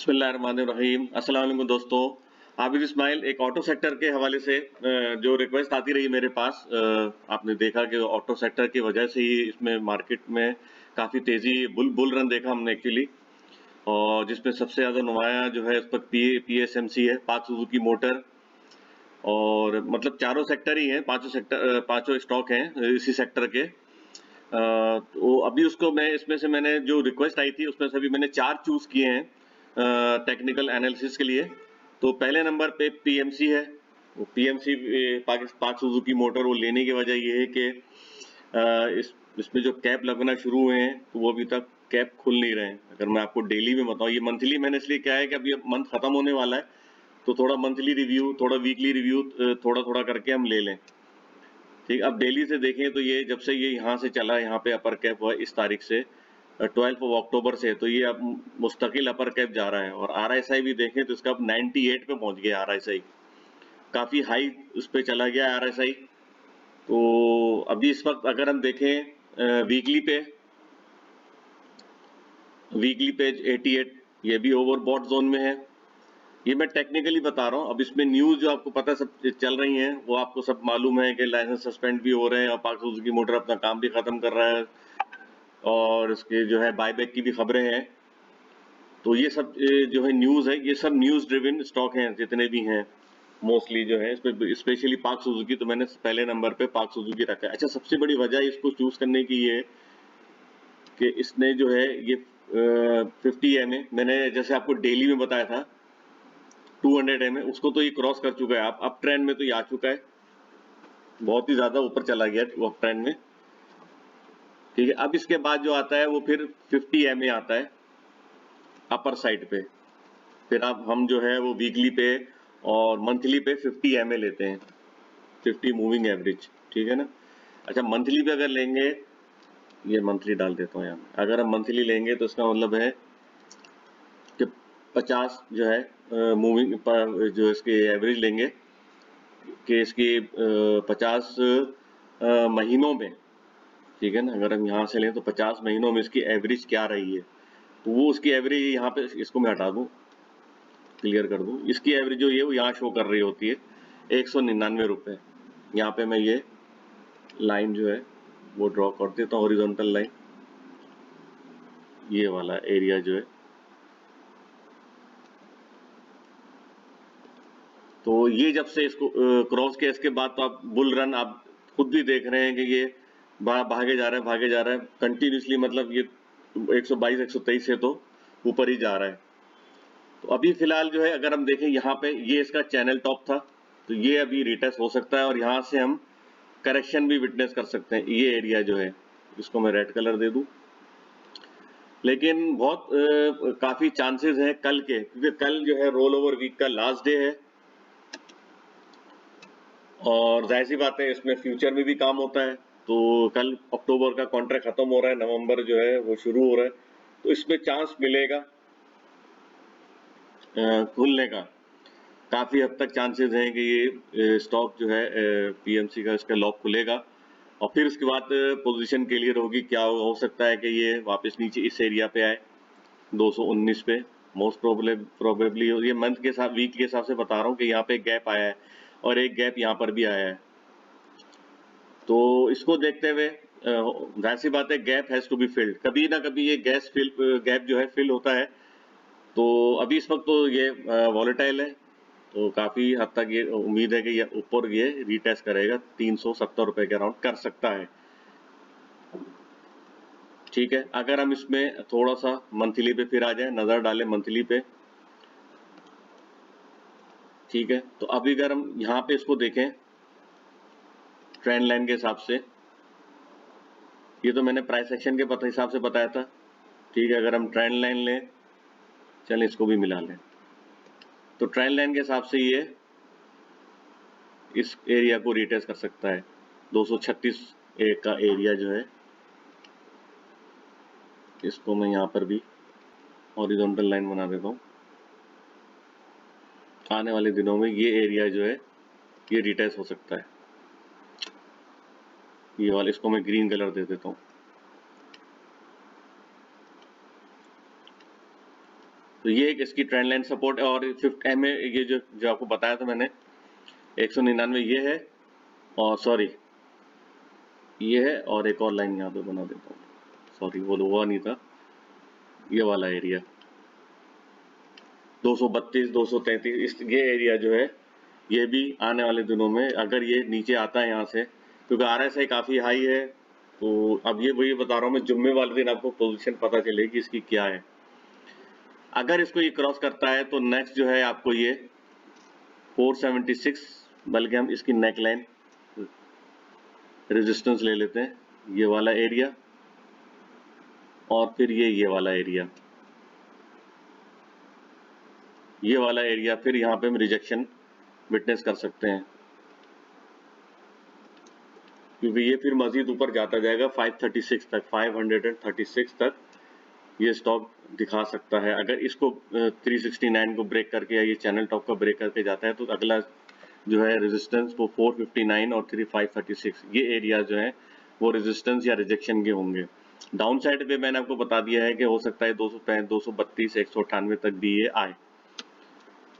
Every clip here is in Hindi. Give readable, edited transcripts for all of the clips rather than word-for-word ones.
बिस्मिल्लाहिर्रहमानिर्रहीम। अस्सलाम वालेकुम दोस्तों। आबिद इस्माइल, एक ऑटो सेक्टर के हवाले से जो रिक्वेस्ट आती रही मेरे पास, आपने देखा कि ऑटो सेक्टर की वजह से ही इसमें मार्केट में काफ़ी तेज़ी बुल रन देखा हमने एक्चुअली। और जिसमें सबसे ज़्यादा नुमाया जो है उस पर पीएसएमसी है, पाक सुजुकी मोटर। और मतलब चारों सेक्टर ही हैं, पांचों स्टॉक हैं इसी सेक्टर के। तो अभी उसको मैं इसमें से मैंने जो रिक्वेस्ट आई थी उसमें से अभी मैंने 4 चूज़ किए हैं टेक्निकल एनालिसिस के लिए। तो पहले नंबर पे पीएमसी है। वो पीएमसी पाक सुजुकी मोटर, वो लेने की वजह ये है कि इसमें जो कैप लगना शुरू हुए हैं तो वो अभी तक कैप खुल नहीं रहे हैं। अगर मैं आपको डेली में बताऊं, ये मंथली मैंने इसलिए क्या है कि अभी मंथ खत्म होने वाला है, तो थोड़ा मंथली रिव्यू, थोड़ा वीकली रिव्यू, थोड़ा थोड़ा करके हम ले लें। ठीक, अब डेली से देखें तो ये जब से ये यहाँ से चला, यहाँ पे अपर कैप हुआ इस तारीख से 12 अक्टूबर से, तो ये अब मुस्तकिल अपर कैप जा रहा है। और आरएसआई भी देखें तो इसका अब 98 पे पहुंच गया आरएसआई, काफी हाई उस पे चला गया आरएसआई। तो अभी इस वक्त अगर हम देखें वीकली पे 88, ये भी ओवरबॉट जोन में है। ये मैं टेक्निकली बता रहा हूँ। अब इसमें न्यूज जो आपको पता सब चल रही हैं, वो आपको सब मालूम है कि लाइसेंस सस्पेंड भी हो रहे हैं और पाक सुजुकी मोटर अपना काम भी खत्म कर रहा है, और इसके जो है बायबैक की भी खबरें हैं। तो ये सब जो है न्यूज है, ये सब न्यूज ड्रिवन स्टॉक हैं जितने भी हैं मोस्टली जो है। इसमें स्पेशली पाक सुजुकी, तो मैंने पहले नंबर पे पाक सुजुकी रखा है। अच्छा, सबसे बड़ी वजह इसको चूज करने की ये कि इसने जो है ये 50 एमए, मैंने जैसे आपको डेली में बताया था 200 एमए, उसको तो ये क्रॉस कर चुका है। आप अप ट्रेंड में तो ये आ चुका है, बहुत ही ज्यादा ऊपर चला गया अप ट्रेंड में। ठीक है, अब इसके बाद जो आता है वो फिर 50 एमए आता है अपर साइड पे। फिर अब हम जो है वो वीकली पे और मंथली पे 50 एमए लेते हैं, 50 मूविंग एवरेज। ठीक है ना। अच्छा, मंथली पे अगर लेंगे, ये मंथली डाल देता हूँ यहाँ, अगर हम मंथली लेंगे तो इसका मतलब है कि 50 जो है मूविंग जो इसके एवरेज लेंगे कि इसकी 50 महीनों में। ठीक है ना, अगर हम यहाँ से लें तो 50 महीनों में इसकी एवरेज क्या रही है, तो वो उसकी एवरेज यहाँ पे, इसको मैं हटा दूँ, क्लियर कर दूँ, इसकी एवरेज जो ये वो यहाँ शो कर रही होती है 199 रुपये। यहाँ पे मैं ये लाइन जो है वो ड्रॉ कर देता हूँ, हॉरिजॉन्टल लाइन, ये वाला एरिया जो है। तो ये जब से इसको क्रॉस किया, इसके बाद तो आप बुल रन आप खुद भी देख रहे हैं कि ये भागे जा रहा है कंटिन्यूसली। मतलब ये 122 123 से तो ऊपर ही जा रहा है। तो अभी फिलहाल जो है अगर हम देखें यहाँ पे, ये इसका चैनल टॉप था, तो ये अभी रिटेस्ट हो सकता है और यहाँ से हम करेक्शन भी विटनेस कर सकते हैं। ये एरिया जो है, इसको मैं रेड कलर दे दूं, लेकिन बहुत काफी चांसेस हैं कल के, क्योंकि कल जो है रोल ओवर वीक का लास्ट डे है और जाहिर सी बात है इसमें फ्यूचर में भी काम होता है। तो कल अक्टूबर का कॉन्ट्रैक्ट खत्म हो रहा है, नवंबर जो है वो शुरू हो रहा है, तो इसमें चांस मिलेगा खुलने का। काफी हद तक चांसेस हैं कि ये स्टॉक जो है पीएमसी का, इसका लॉक खुलेगा और फिर उसके बाद पोजीशन क्लियर होगी। क्या हो सकता है कि ये वापस नीचे इस एरिया पे आए 219 पे, मोस्ट प्रोबेबली। ये मंथ के साथ, वीक के हिसाब से बता रहा हूँ कि यहाँ पे एक गैप आया है और एक गैप यहाँ पर भी आया है। तो इसको देखते हुए जाहिर सी बात है gap has to be filled, कभी ना कभी ये गैप जो है फिल होता है। तो अभी इस वक्त तो ये वॉलेटाइल है, तो काफी हद तक ये उम्मीद है कि ये ऊपर ये रीटेस्ट करेगा, 370 रुपए के अराउंड कर सकता है। ठीक है, अगर हम इसमें थोड़ा सा मंथली पे फिर आ जाए, नजर डालें मंथली पे। ठीक है, तो अभी अगर हम यहाँ पे इसको देखें ट्रेंड लाइन के हिसाब से, ये तो मैंने प्राइस एक्शन के हिसाब से बताया था। ठीक है, अगर हम ट्रेंड लाइन लें, चलें इसको भी मिला लें, तो ट्रेंड लाइन के हिसाब से ये इस एरिया को रिटेस्ट कर सकता है, 236 का एरिया जो है। इसको मैं यहाँ पर भी हॉरिजॉन्टल लाइन बना देता हूँ। आने वाले दिनों में ये एरिया जो है ये रिटेस्ट हो सकता है, ये वाला, इसको मैं ग्रीन कलर दे देता हूँ। तो ये एक इसकी ट्रेंड लाइन सपोर्ट है। और 50 MA ये जो आपको बताया था मैंने 199 ये है, और सॉरी ये है, और एक और लाइन यहाँ पे बना देता हूँ, सॉरी वो हुआ नहीं था, ये वाला एरिया 232 233 ये एरिया जो है ये भी आने वाले दिनों में अगर ये नीचे आता है यहाँ से, क्योंकि RSI काफी हाई है, तो अब ये वही बता रहा हूँ मैं, जुम्मे वाले दिन आपको पोजीशन पता चलेगी इसकी क्या है। अगर इसको ये क्रॉस करता है तो नेक्स्ट जो है आपको ये 476, बल्कि हम इसकी नेक लाइन रेजिस्टेंस ले लेते हैं, ये वाला एरिया, और फिर ये वाला एरिया, ये वाला एरिया, फिर यहाँ पे हम रिजेक्शन विटनेस कर सकते हैं, क्योंकि ये फिर मजीद ऊपर जाता जाएगा 536 तक, 536 तक ये स्टॉक दिखा सकता है। अगर इसको 369 को ब्रेक करके या ये चैनल टॉप का ब्रेक करके जाता है तो अगला जो है रेजिस्टेंस वो 459 और 536 ये एरिया जो है वो रेजिस्टेंस या रिजेक्शन के होंगे। डाउन साइड पे मैंने आपको बता दिया है कि हो सकता है 235 232 198 तक भी ये आए।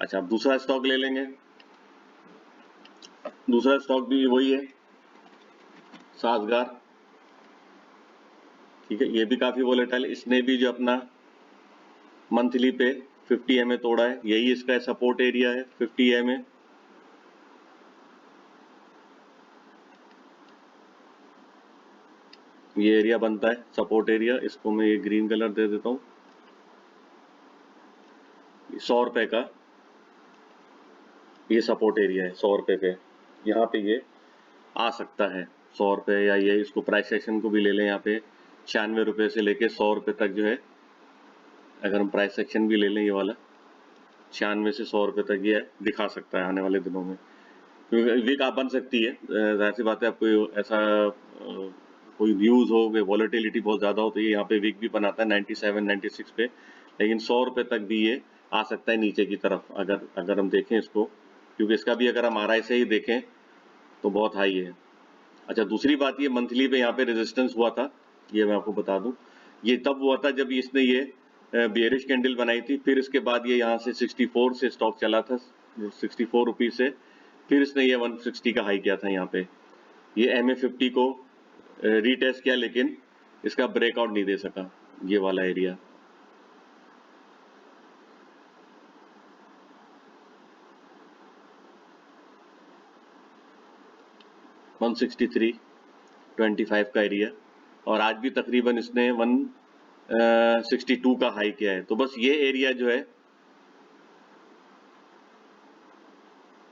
अच्छा, अब दूसरा स्टॉक ले लेंगे। दूसरा स्टॉक भी वही है, साजगार, ठीक है, ये भी काफी वोलेटाइल, इसने भी जो अपना मंथली पे 50 MA तोड़ा है, यही इसका सपोर्ट एरिया है 50 MA। ये एरिया बनता है सपोर्ट एरिया, इसको मैं ये ग्रीन कलर दे देता हूँ। 100 रुपए का ये सपोर्ट एरिया है, 100 रुपए पे यहाँ पे ये आ सकता है 100 रुपए, या ये इसको प्राइस सेक्शन को भी ले लें यहाँ पे 96 रुपए से लेके 100 रुपए तक जो है, अगर हम प्राइस सेक्शन भी ले लें ये वाला 96 से 100 रुपए तक ये दिखा सकता है आने वाले दिनों में, क्योंकि वीक आप बन सकती है। जाहिर सी बात है, आपको ऐसा कोई न्यूज हो कि वॉलेटिलिटी बहुत ज्यादा हो तो ये यहाँ पे वीक भी बनाता है 97 96 पे, लेकिन 100 रुपए तक भी ये आ सकता है नीचे की तरफ अगर हम देखें इसको, क्योंकि इसका भी अगर हम RSI से ही देखें तो बहुत हाई है। अच्छा, दूसरी बात ये मंथली पे यहाँ पे रेजिस्टेंस हुआ था, ये मैं आपको बता दूं, ये तब हुआ था जब इसने ये बेयरिश कैंडल बनाई थी, फिर इसके बाद ये यहाँ से 64 से स्टॉक चला था 64 रुपीज से, फिर इसने ये 160 का हाई किया था यहाँ पे, ये MA50 को रीटेस्ट किया लेकिन इसका ब्रेकआउट नहीं दे सका, ये वाला एरिया। वन 163.25 का एरिया, और आज भी तकरीबन इसने 162 का हाई किया है। तो बस ये एरिया जो है,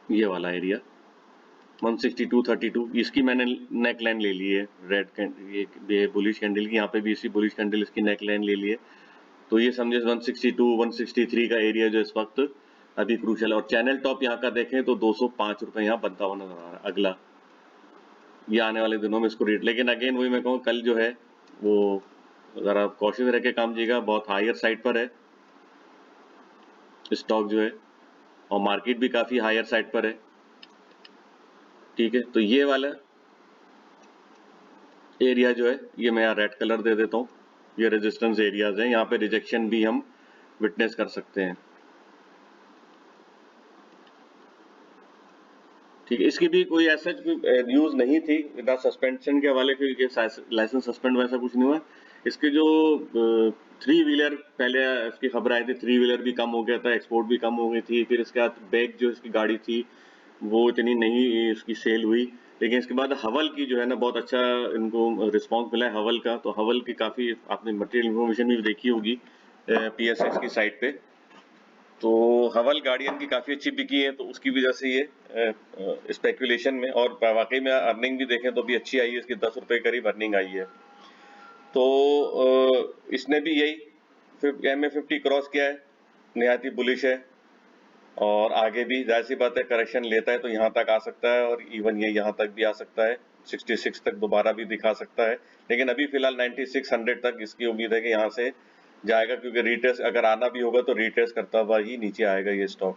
ये वाला एरिया 162.32, इसकी मैंने नेक लाइन ले ली है, रेड कैंडल ये बुलिश कैंडल की, यहाँ पे भी इसी बुलिश कैंडल इसकी नेक लाइन ले ली है। तो ये समझे 162 163 का एरिया जो इस वक्त अभी क्रूशल है। और चैनल टॉप यहाँ का देखें तो 205 रुपए यहाँ बनता हुआ नजर आ रहा है। अगला ये आने वाले दिनों में इसको रेट, लेकिन अगेन वही मैं कहूँ, कल जो है वो जरा कॉशियस रह के काम कीजिएगा, बहुत हायर साइड पर है स्टॉक जो है, और मार्केट भी काफी हायर साइड पर है, ठीक है। तो ये वाला एरिया जो है ये मैं यहाँ रेड कलर दे देता हूँ, ये रेजिस्टेंस एरियाज हैं, यहाँ पे रिजेक्शन भी हम विटनेस कर सकते हैं, ठीक है। इसकी भी कोई ऐसा न्यूज नहीं थी ना सस्पेंशन के हवाले, क्योंकि लाइसेंस सस्पेंड वैसा कुछ नहीं हुआ। इसके जो 3 व्हीलर पहले इसकी खबर आई थी, 3 व्हीलर भी कम हो गया था, एक्सपोर्ट भी कम हो गई थी, फिर इसके बाद बैग जो इसकी गाड़ी थी वो इतनी नहीं इसकी सेल हुई, लेकिन इसके बाद हवल की जो है ना बहुत अच्छा इनको रिस्पांस मिला है हवल का। तो हवल की काफी आपने मटेरियल इन्फॉर्मेशन भी देखी होगी PSX की साइट पे, तो हवल गार्डियन की काफी अच्छी बिकी है, तो उसकी वजह से ये स्पेकुलेशन में, और वाकई में अर्निंग भी देखें तो भी अच्छी आई है, इसकी 10 रुपए करीब अर्निंग आई है। तो इसने भी यही MA50 क्रॉस किया है, निहायत ही बुलिश है, और आगे भी जाहिर सी बात है करेक्शन लेता है तो यहाँ तक आ सकता है, और इवन ये यहाँ तक भी आ सकता है, 66 तक दोबारा भी दिखा सकता है, लेकिन अभी फिलहाल 9600 तक इसकी उम्मीद है कि यहाँ से जाएगा, क्योंकि रीटेस्ट अगर आना भी होगा तो रीटेस्ट करता हुआ ही नीचे आएगा ये स्टॉक,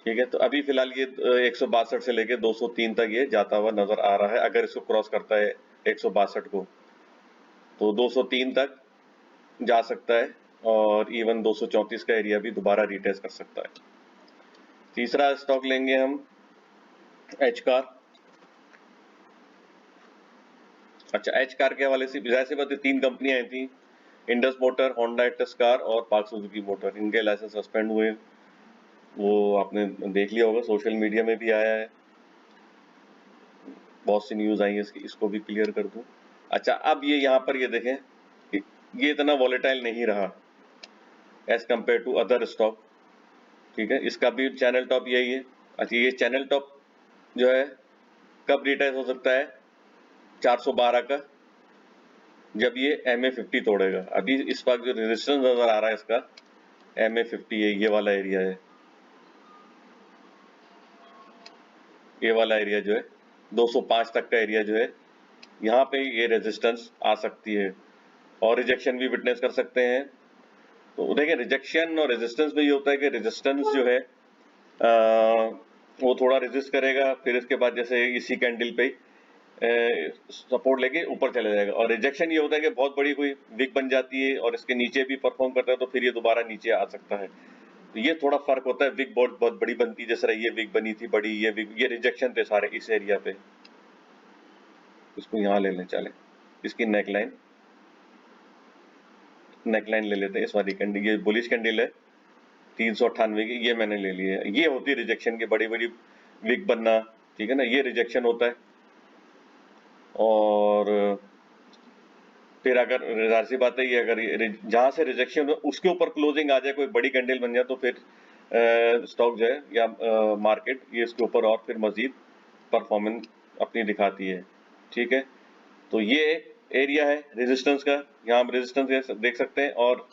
ठीक है। तो अभी फिलहाल ये 162 से लेके 203 तक ये जाता हुआ नजर आ रहा है। अगर इसको क्रॉस करता है 162 को तो 203 तक जा सकता है, और इवन 234 का एरिया भी दोबारा रीटेस्ट कर सकता है। तीसरा स्टॉक लेंगे हम एच कार। अच्छा, एच कार के हवाले से जाहिर सी बात है 3 कंपनियां आई थी, Indus motor, Honda acts car और पार्क सुजुकी मोटर। इनके लाइसेंस सस्पेंड हुए, वो आपने देख लिया होगा, सोशल मीडिया में भी आया है, बहुत सी न्यूज आई है इसको भी क्लियर कर दूं। अच्छा, अब ये यहाँ पर ये देखें, ये इतना वॉलेटाइल नहीं रहा as compared to other stock. ठीक है, इसका भी चैनल टॉप यही है। अच्छा, ये चैनल टॉप जो है कब रिटेस्ट हो सकता है? 412 का, जब ये MA50 तोड़ेगा। अभी इस वक्त जो रेजिस्टेंस नजर आ रहा है इसका MA50 है, ये वाला एरिया है, ये वाला एरिया जो है 205 तक का एरिया जो है, यहाँ पे ये रेजिस्टेंस आ सकती है और रिजेक्शन भी विटनेस कर सकते हैं। तो देखिए, रिजेक्शन और रेजिस्टेंस में ये होता है कि रेजिस्टेंस जो है वो थोड़ा रेजिस्ट करेगा, फिर इसके बाद जैसे इसी कैंडल पे सपोर्ट लेके ऊपर चले जाएगा। और रिजेक्शन ये होता है कि बहुत बड़ी कोई विक बन जाती है और इसके नीचे भी परफॉर्म करता है, तो फिर ये दोबारा नीचे आ सकता है। तो ये थोड़ा फर्क होता है। विक बहुत बहुत बड़ी बनती है, जैसे ये विक बनी थी बड़ी, ये विक, ये रिजेक्शन थे सारे इस एरिया पे। इसको यहाँ ले लें, चले इसकी नेकलाइन ले लेते हैं इस वाली कैंडल। ये बुलिश कैंडल है 398 की, ये मैंने ले ली है। ये होती है रिजेक्शन की, बड़ी बड़ी विक बनना, ठीक है ना, ये रिजेक्शन होता है। और फिर अगर जाहिर सी बात है, ये अगर जहां से रिजेक्शन हो उसके ऊपर क्लोजिंग आ जाए, कोई बड़ी कैंडल बन जाए, तो फिर स्टॉक जो है या मार्केट ये इसके ऊपर और फिर मजीद परफॉर्मेंस अपनी दिखाती है। ठीक है, तो ये एरिया है रेजिस्टेंस का, यहाँ आप रेजिस्टेंस देख सकते हैं। और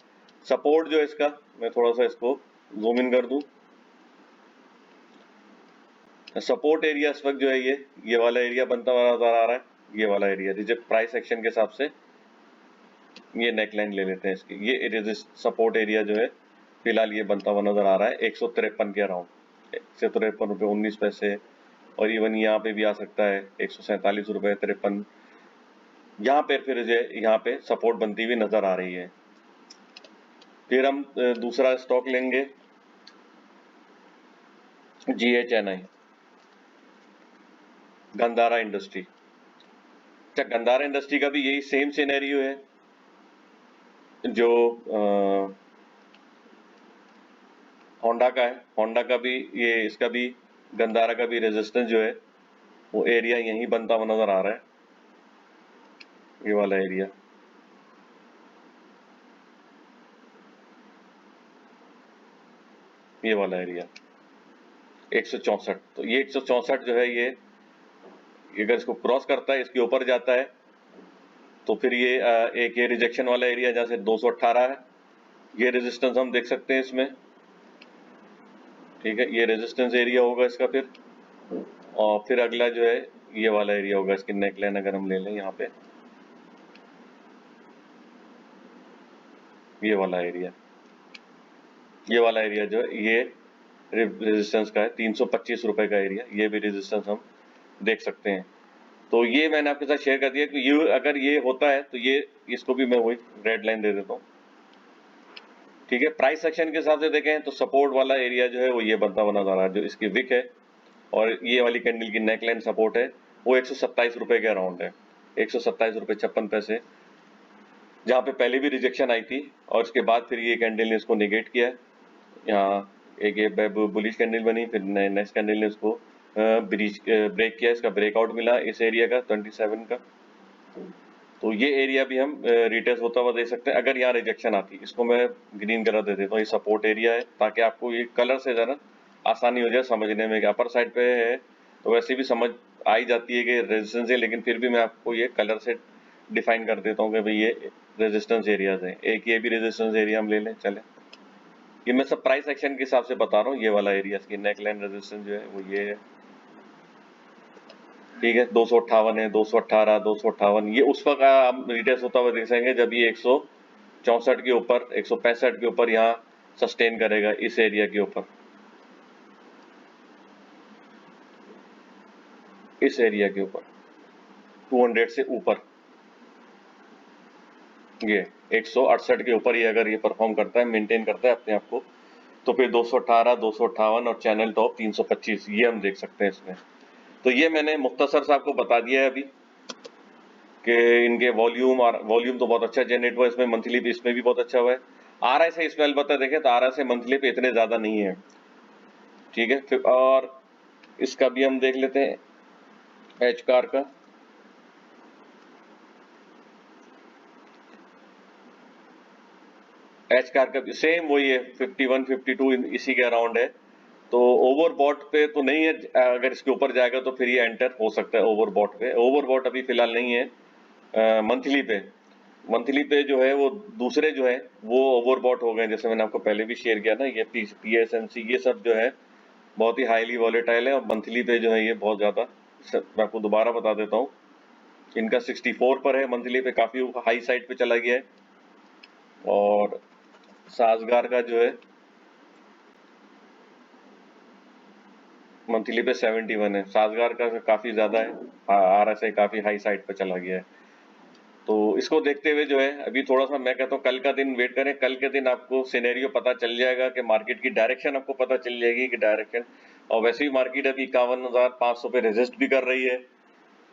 सपोर्ट जो है इसका, मैं थोड़ा सा इसको जूम इन कर दूं। सपोर्ट एरिया इस वक्त जो है ये वाला एरिया बनता हुआ नजर आ रहा है, ये वाला एरिया रिजेक्ट प्राइस एक्शन के हिसाब से। ये नेकलाइन ले लेते हैं इसकी, ये रेजिस्ट सपोर्ट एरिया जो है फिलहाल ये बनता हुआ नजर आ रहा है 153 के अराउंड, 153 रुपये 19 पैसे। और इवन यहाँ पे भी आ सकता है 147 रुपये 53, यहाँ पे फिर यहाँ पे सपोर्ट बनती हुई नजर आ रही है। फिर हम दूसरा स्टॉक लेंगे GHNI, गंधारा इंडस्ट्री। अच्छा, गंधारा इंडस्ट्री का भी यही सेम सिनेरियो है जो होंडा का है। होंडा का भी ये, इसका भी गंधारा का भी रेजिस्टेंस जो है वो एरिया यहीं बनता हुआ नजर आ रहा है, ये वाला एरिया। ये वाला एरिया 164, तो ये 164 जो है ये अगर इसको क्रॉस करता है, इसके ऊपर जाता है, तो फिर ये एक ये रिजेक्शन वाला एरिया जहाँ से 218 है, ये रेजिस्टेंस हम देख सकते हैं इसमें। ठीक है, ये रेजिस्टेंस एरिया होगा इसका फिर। और फिर अगला जो है ये वाला एरिया होगा इसकी नेकलाइन, अगर हम ले लें यहाँ पे ये वाला एरिया, ये वाला एरिया जो है ये रेजिस्टेंस का है 325 रुपए का एरिया, ये भी रेजिस्टेंस हम देख सकते हैं। तो ये मैंने आपके साथ शेयर कर दिया कि ये अगर ये होता है तो ये इसको भी मैं वही रेड लाइन दे देता हूँ। ठीक है, प्राइस सेक्शन के हिसाब से देखें तो सपोर्ट वाला एरिया जो है वो ये बनता बना जा रहा है, जो इसकी विक है और ये वाली कैंडल की नेकलाइन सपोर्ट है वो 127 रुपए के अराउंड है, 127 रुपये 56 पैसे, जहाँ पे पहले भी रिजेक्शन आई थी और उसके बाद फिर ये कैंडल ने इसको निगेट किया है। यहाँ एक ये बुलिश कैंडल बनी, फिर नेक्स्ट कैंडल ने इसको ब्रेक किया, इसका ब्रेकआउट मिला इस एरिया का 27 का। तो ये एरिया भी हम रिटेस्ट होता हुआ देख सकते हैं अगर यहाँ रिजेक्शन आती है। इसको मैं ग्रीन कलर दे देता हूँ, ये सपोर्ट एरिया है, ताकि आपको ये कलर से जरा आसानी हो जाए समझने में कि अपर साइड पे है तो वैसे भी समझ आ ही जाती है कि रेजिस्टेंस है, लेकिन फिर भी मैं आपको ये कलर से डिफाइन कर देता हूँ कि भाई ये रेजिस्टेंस एरियाज है। एक ये भी रेजिस्टेंस एरिया हम ले लें, चले। ये मैं सब प्राइस एक्शन के हिसाब से बता रहा हूँ, ये वाला एरिया इसकी नेकलाइन रेजिस्टेंस जो है वो ये है। ठीक है, 258 है, 218, 258, ये उस वक्त आप रिटेस्ट होता हुआ देख सकेंगे जब ये 164 के ऊपर, 165 के ऊपर यहाँ सस्टेन करेगा इस एरिया के ऊपर, इस एरिया के ऊपर 200 से ऊपर। ये 168 के ऊपर ही अगर ये परफॉर्म करता है, मेंटेन करता है अपने आप को, तो फिर 218, 258 और चैनल टॉप 325 ये हम देख सकते हैं इसमें। तो ये मैंने मुख्तसर से आपको बता दिया है अभी कि इनके वॉल्यूम, और वॉल्यूम तो बहुत अच्छा जनरेट हुआ है इसमें, मंथली पे इसमें भी बहुत अच्छा हुआ है। RSI इसमें अलबत्ता देखें तो RSI मंथली पे इतने ज्यादा नहीं है, ठीक है। फिर और इसका भी हम देख लेते हैं एच कार का। एच कार का भी सेम वही है, 51, 52 इसी के अराउंड है। तो ओवरबॉट पे तो नहीं है, अगर इसके ऊपर जाएगा तो फिर ये एंटर हो सकता है ओवरबॉट पे। ओवरबॉट अभी फिलहाल नहीं है। मंथली पे, मंथली पे जो है वो दूसरे जो है वो ओवरबॉट हो गए, जैसे मैंने आपको पहले भी शेयर किया ना, ये PSNC ये सब जो है बहुत ही हाईली वॉलेटाइल है, और मंथली पे जो है ये बहुत ज्यादा, मैं आपको दोबारा बता देता हूँ, इनका 64 पर है, मंथली पे काफी हाई साइड पे चला गया है। और साजगार का जो है मंथली पे 71 है, साजगार का काफी ज्यादा है, RSI काफी हाई साइड पे चला गया है। तो इसको देखते हुए जो है अभी थोड़ा सा मैं कहता हूँ कल का दिन वेट करें, कल के दिन आपको सिनेरियो पता चल जाएगा कि मार्केट की डायरेक्शन आपको पता चल जाएगी कि डायरेक्शन। और वैसे ही मार्केट अभी 51,500 पे रेजिस्ट भी कर रही है।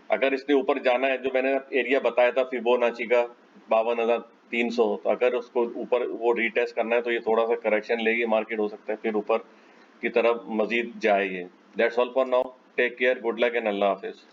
अगर इसने ऊपर जाना है, जो मैंने एरिया बताया था फिबोनाची का 52,300, तो अगर उसको ऊपर वो रीटेस्ट करना है तो ये थोड़ा सा करेक्शन लेगी मार्केट, हो सकता है फिर ऊपर की तरफ मजीद जाए ये। That's all for now, take care, good luck and अल्लाह हाफिज।